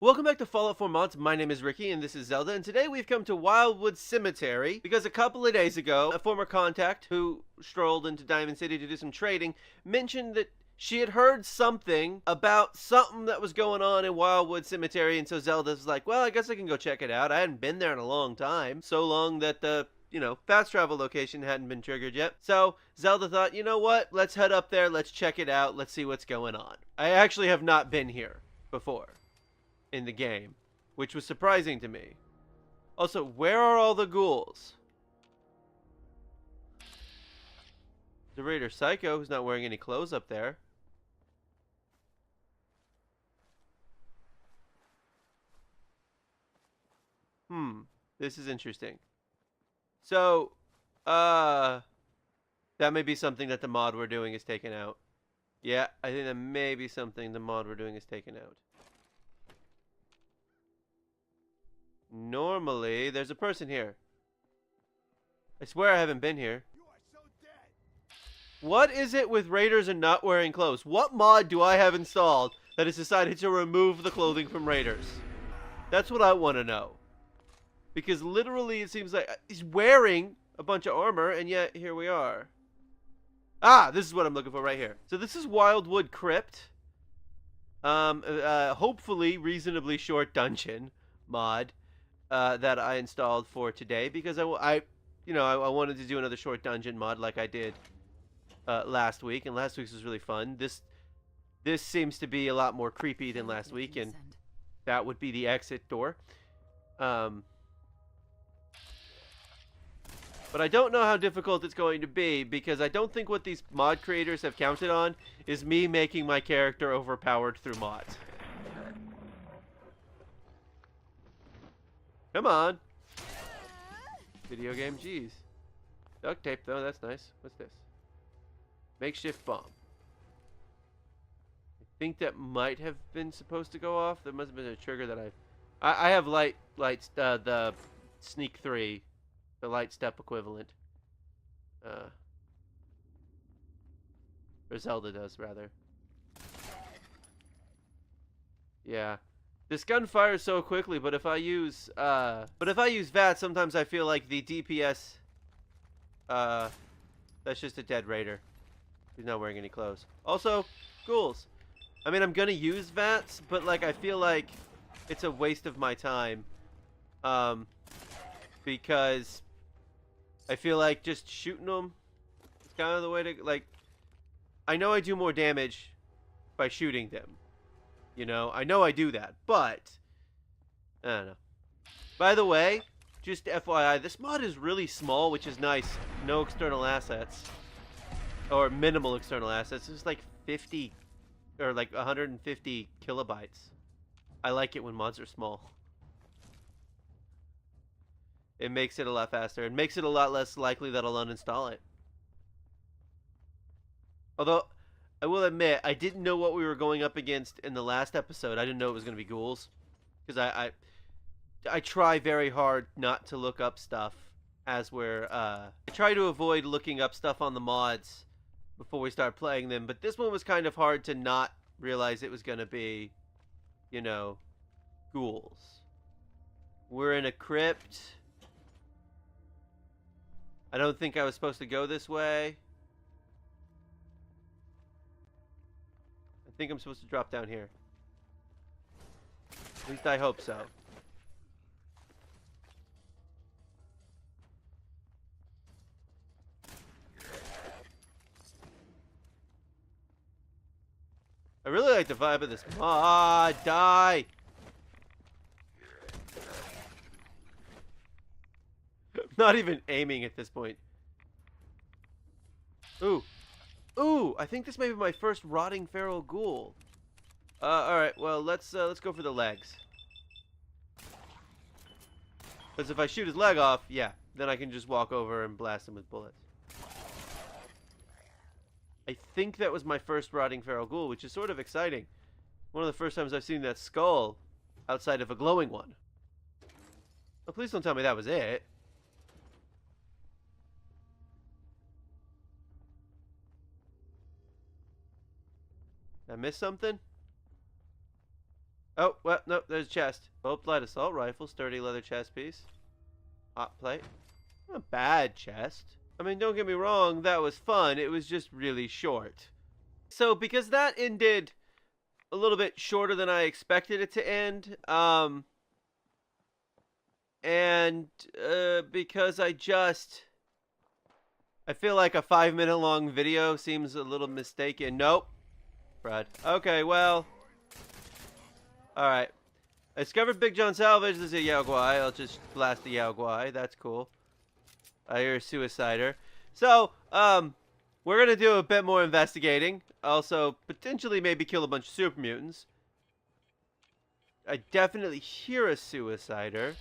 Welcome back to Fallout 4 Mods. My name is Ricky and this is Zelda, and today we've come to Wildwood Cemetery because a couple of days ago, a former contact who strolled into Diamond City to do some trading mentioned that she had heard something about something that was going on in Wildwood Cemetery, and so Zelda's like, well, I guess I can go check it out. I hadn't been there in a long time, so long that the fast travel location hadn't been triggered yet. So Zelda thought, you know what, let's head up there, let's check it out, let's see what's going on. I actually have not been here before in the game, which was surprising to me. Also, where are all the ghouls? The Raider Psycho, who's not wearing any clothes up there. This is interesting. So, that may be something that the mod we're doing is taken out. Yeah, I think that may be something the mod we're doing is taken out. Normally, there's a person here. I swear I haven't been here. You are so dead. What is it with raiders and not wearing clothes? What mod do I have installed that has decided to remove the clothing from raiders? That's what I want to know. Because literally it seems like he's wearing a bunch of armor, and yet here we are. Ah, this is what I'm looking for right here. So this is Wildwood Crypt. Hopefully reasonably short dungeon mod. That I installed for today because I wanted to do another short dungeon mod like I did last week, and last week's was really fun. This seems to be a lot more creepy than last week, and that would be the exit door. But I don't know how difficult it's going to be because I don't think what these mod creators have counted on is me making my character overpowered through mods. Come on. Video game, jeez. Duct tape, though, that's nice. What's this? Makeshift bomb. I think that might have been supposed to go off. There must have been a trigger that I have the Sneak 3, the light step equivalent. Or Zelda does, rather. Yeah. This gun fires so quickly, but if I use VAT, sometimes I feel like the DPS, that's just a dead raider. He's not wearing any clothes. Also, ghouls. I mean, I'm gonna use VATs, but like I feel like it's a waste of my time, because I feel like just shooting them is kind of the way to, like, I know I do more damage by shooting them. You know, I know I do that, but I don't know. By the way, just FYI, this mod is really small, which is nice. No external assets. Or minimal external assets. It's like 50 or like 150 kilobytes. I like it when mods are small. It makes it a lot faster. It makes it a lot less likely that I'll uninstall it. Although I will admit, I didn't know what we were going up against in the last episode. I didn't know it was going to be ghouls. Because I try very hard not to look up stuff as we're... I try to avoid looking up stuff on the mods before we start playing them. But this one was kind of hard to not realize it was going to be, you know, ghouls. We're in a crypt. I don't think I was supposed to go this way. I think I'm supposed to drop down here. At least I hope so. I really like the vibe of this mod. Die! Not even aiming at this point. Ooh. Ooh, I think this may be my first rotting feral ghoul. Alright, well, let's go for the legs. Because if I shoot his leg off, yeah, then I can just walk over and blast him with bullets. I think that was my first rotting feral ghoul, which is sort of exciting. One of the first times I've seen that skull outside of a glowing one. Oh, please don't tell me that was it. Did I miss something? Oh, well, no, there's a chest. Bolt light assault rifle, sturdy leather chest piece. Hot plate. Not a bad chest. I mean, don't get me wrong, that was fun. It was just really short. So, because that ended a little bit shorter than I expected it to end, because I feel like a 5-minute long video seems a little mistaken. Nope. Fred. Okay, well. Alright. I discovered Big John Salvage. This is a Yao Guai. I'll just blast the Yao Guai. That's cool. I hear a suicider. So, we're going to do a bit more investigating. Also, potentially maybe kill a bunch of super mutants. I definitely hear a suicider.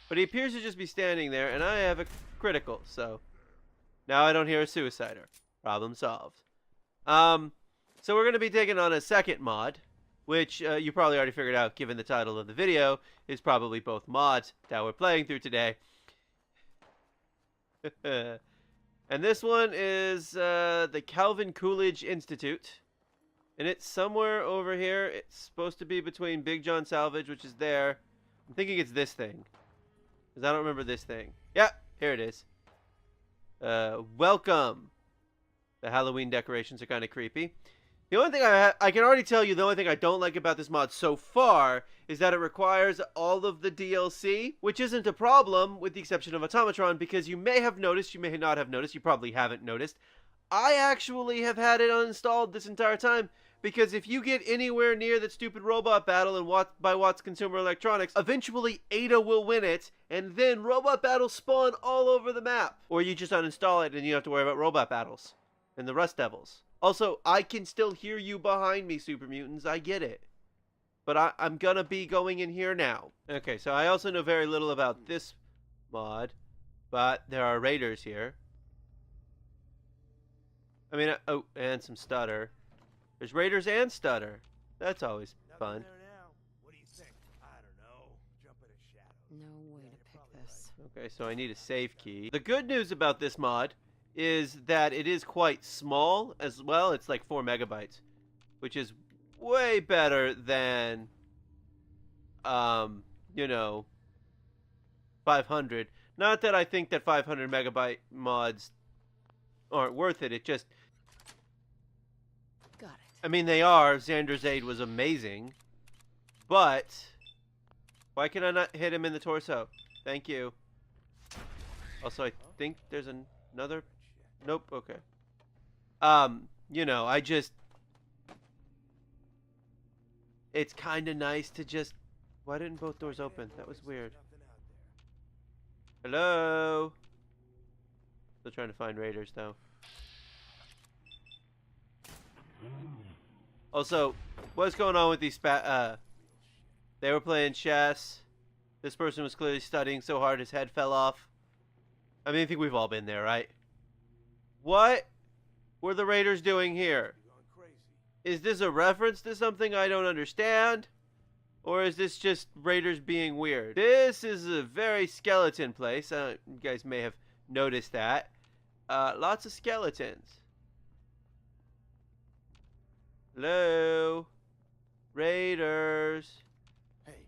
But he appears to just be standing there, and I have a critical, so now I don't hear a suicider. Problem solved. So we're going to be taking on a second mod, which you probably already figured out given the title of the video, is probably both mods that we're playing through today. And this one is the Calvin Coolidge Institute. And it's somewhere over here. It's supposed to be between Big John Salvage, which is there. I'm thinking it's this thing. Because I don't remember this thing. Yeah, here it is. Welcome. The Halloween decorations are kind of creepy. The only thing I can already tell you, the only thing I don't like about this mod so far is that it requires all of the DLC, which isn't a problem with the exception of Automatron, because you may have noticed, you may not have noticed, you probably haven't noticed. I actually have had it uninstalled this entire time, because if you get anywhere near that stupid robot battle in by Watts Consumer Electronics, eventually Ada will win it, and then robot battles spawn all over the map. Or you just uninstall it and you don't have to worry about robot battles and the Rust Devils. Also, I can still hear you behind me, Super Mutants. I get it. But I'm gonna be going in here now. Okay, so I also know very little about this mod, but there are raiders here. I mean, oh, and some stutter. There's raiders and stutter. That's always fun. What do you think? I don't know. Jump in a shadow. No way to pick this. Okay, so I need a save key. The good news about this mod is that it is quite small as well. It's like 4 megabytes, which is way better than, you know, 500. Not that I think that 500 megabyte mods aren't worth it. It just, Got it. I mean, they are. Xander's Aid was amazing, but why can I not hit him in the torso? Thank you. Also, I think there's another. Nope. Okay. You know, it's kind of nice to just. Why didn't both doors open? That was weird. Hello. Still trying to find raiders though. Also, what's going on with these they were playing chess. This person was clearly studying so hard his head fell off. I mean, I think we've all been there, right? What were the raiders doing here? Is this a reference to something I don't understand? Or is this just raiders being weird? This is a very skeleton place. You guys may have noticed that. Lots of skeletons. Hello? Raiders. Hey.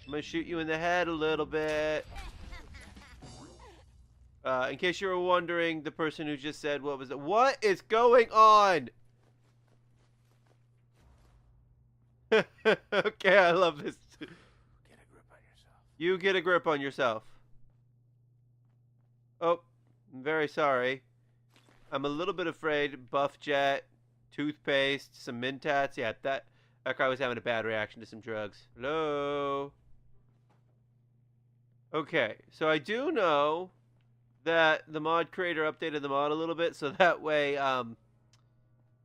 I'm gonna shoot you in the head a little bit. In case you were wondering, the person who just said, what was it? What is going on? Okay, I love this. Get a grip on yourself. You get a grip on yourself. Oh, I'm very sorry. I'm a little bit afraid. Buff jet, toothpaste, some Mentats. Yeah, that guy was having a bad reaction to some drugs. Hello? Okay, so I do know that the mod creator updated the mod a little bit, so that way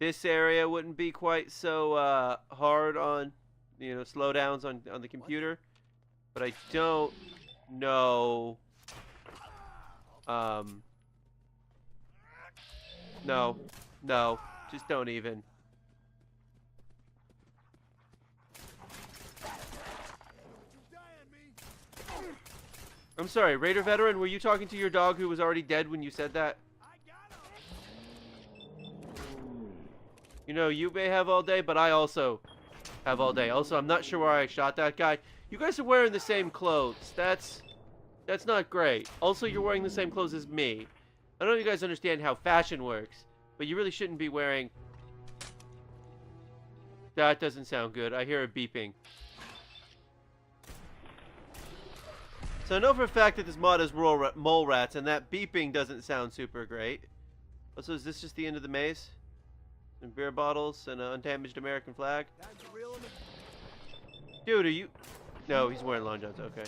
this area wouldn't be quite so hard on, you know, slowdowns on the computer. But I don't know. No, just don't even. I'm sorry, Raider Veteran, were you talking to your dog who was already dead when you said that? I got him. You know, you may have all day, but I also have all day. Also, I'm not sure where I shot that guy. You guys are wearing the same clothes. That's not great. Also, you're wearing the same clothes as me. I don't know if you guys understand how fashion works, but you really shouldn't be wearing... That doesn't sound good. I hear a beeping. So I know for a fact that this mod is mole rats, and that beeping doesn't sound super great. Also, is this just the end of the maze? Some beer bottles and an undamaged American flag? Dude, are you... No, he's wearing long johns. Okay.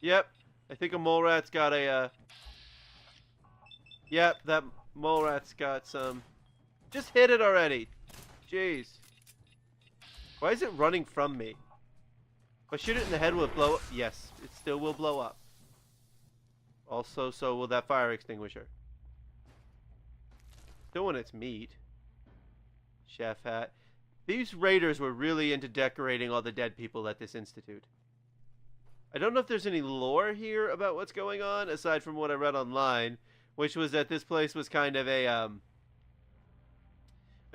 Yep. I think a mole rat's got a, Yep, that mole rat's got some... Just hit it already. Jeez. Why is it running from me? If I shoot it in the head, will it blow up? Yes, it still will blow up. Also, so will that fire extinguisher. Still want its meat. Chef hat. These raiders were really into decorating all the dead people at this institute. I don't know if there's any lore here about what's going on, aside from what I read online, which was that this place was kind of a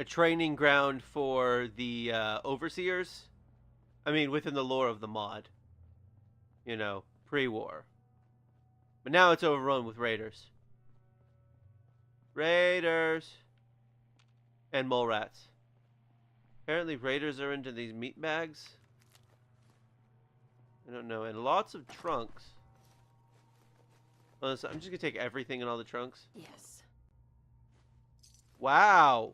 training ground for the overseers. I mean, within the lore of the mod. You know, pre-war. But now it's overrun with raiders. Raiders! And mole rats. Apparently raiders are into these meat bags. I don't know. And lots of trunks. Oh, so I'm just going to take everything in all the trunks. Yes. Wow!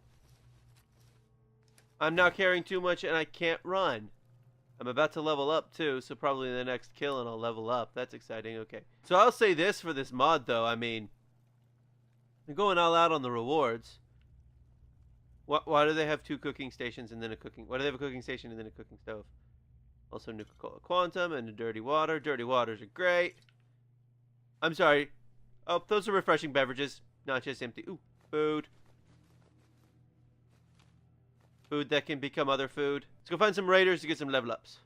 I'm now carrying too much and I can't run. I'm about to level up too, so probably in the next kill and I'll level up. That's exciting. Okay. So I'll say this for this mod though. I mean, they're going all out on the rewards. Why do they have two cooking stations and then a cooking... Why do they have a cooking station and then a cooking stove? Also Nuka-Cola Quantum and a dirty water. Dirty waters are great. I'm sorry. Oh, those are refreshing beverages. Not just empty. Ooh, food. Food that can become other food. Let's go find some raiders to get some level ups.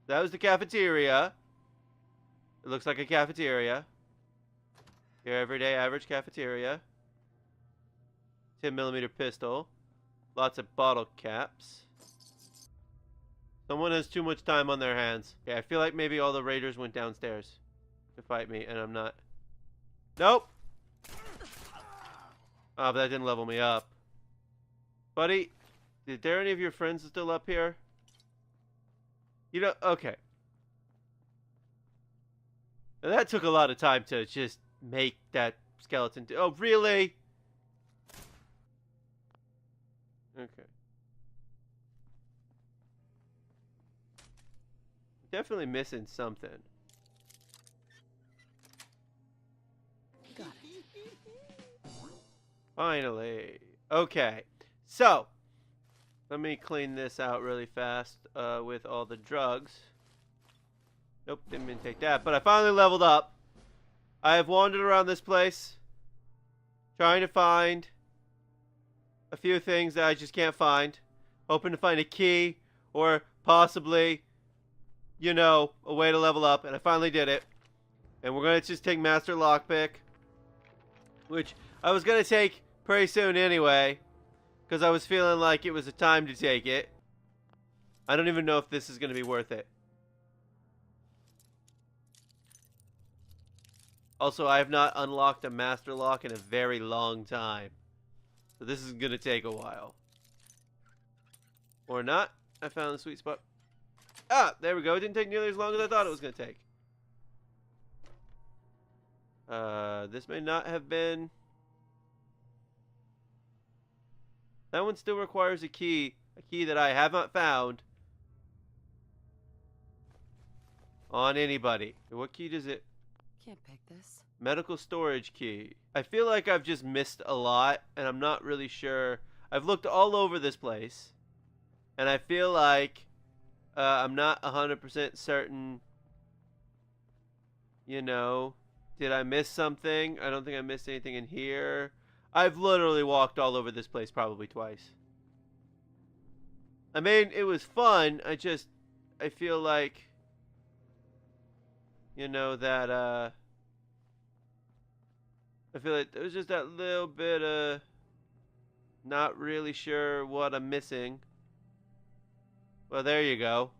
That was the cafeteria. It looks like a cafeteria. Your everyday average cafeteria. 10mm pistol. Lots of bottle caps. Someone has too much time on their hands. Okay, I feel like maybe all the raiders went downstairs to fight me, and I'm not. Nope! Oh, but that didn't level me up. Buddy, is there any of your friends still up here? You know, okay. Now, that took a lot of time to just make that skeleton. Oh, really? Okay. Definitely missing something. Got it. Finally. Okay. So, let me clean this out really fast with all the drugs. Nope, didn't mean to take that. But I finally leveled up. I have wandered around this place trying to find a few things that I just can't find. Hoping to find a key or possibly, you know, a way to level up. And I finally did it. And we're going to just take Master Lockpick, which I was going to take pretty soon anyway, because I was feeling like it was a time to take it. I don't even know if this is going to be worth it. Also, I have not unlocked a Master Lock in a very long time. So this is going to take a while. Or not. I found the sweet spot. Ah, there we go. It didn't take nearly as long as I thought it was going to take. This may not have been... That one still requires a key that I have not found on anybody. What key does it? Can't pick this. Medical storage key. I feel like I've just missed a lot, and I'm not really sure. I've looked all over this place, and I feel like I'm not 100% certain. You know, did I miss something? I don't think I missed anything in here. I've literally walked all over this place probably twice. I mean, it was fun. I feel like, you know, that, I feel like there's just that little bit of not really sure what I'm missing. Well, there you go.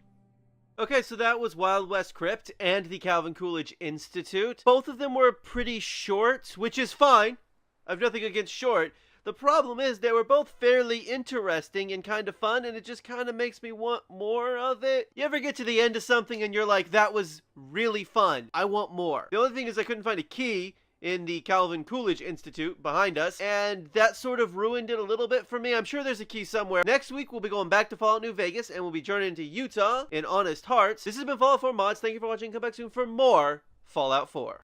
Okay, so that was Wildwood Crypt and the Calvin Coolidge Institute. Both of them were pretty short, which is fine. I've nothing against short. The problem is they were both fairly interesting and kind of fun, and it just kind of makes me want more of it. You ever get to the end of something and you're like, that was really fun, I want more. The only thing is I couldn't find a key in the Calvin Coolidge Institute behind us, and that sort of ruined it a little bit for me. I'm sure there's a key somewhere. Next week, we'll be going back to Fallout New Vegas, and we'll be journeying to Utah in Honest Hearts. This has been Fallout 4 Mods. Thank you for watching. Come back soon for more Fallout 4.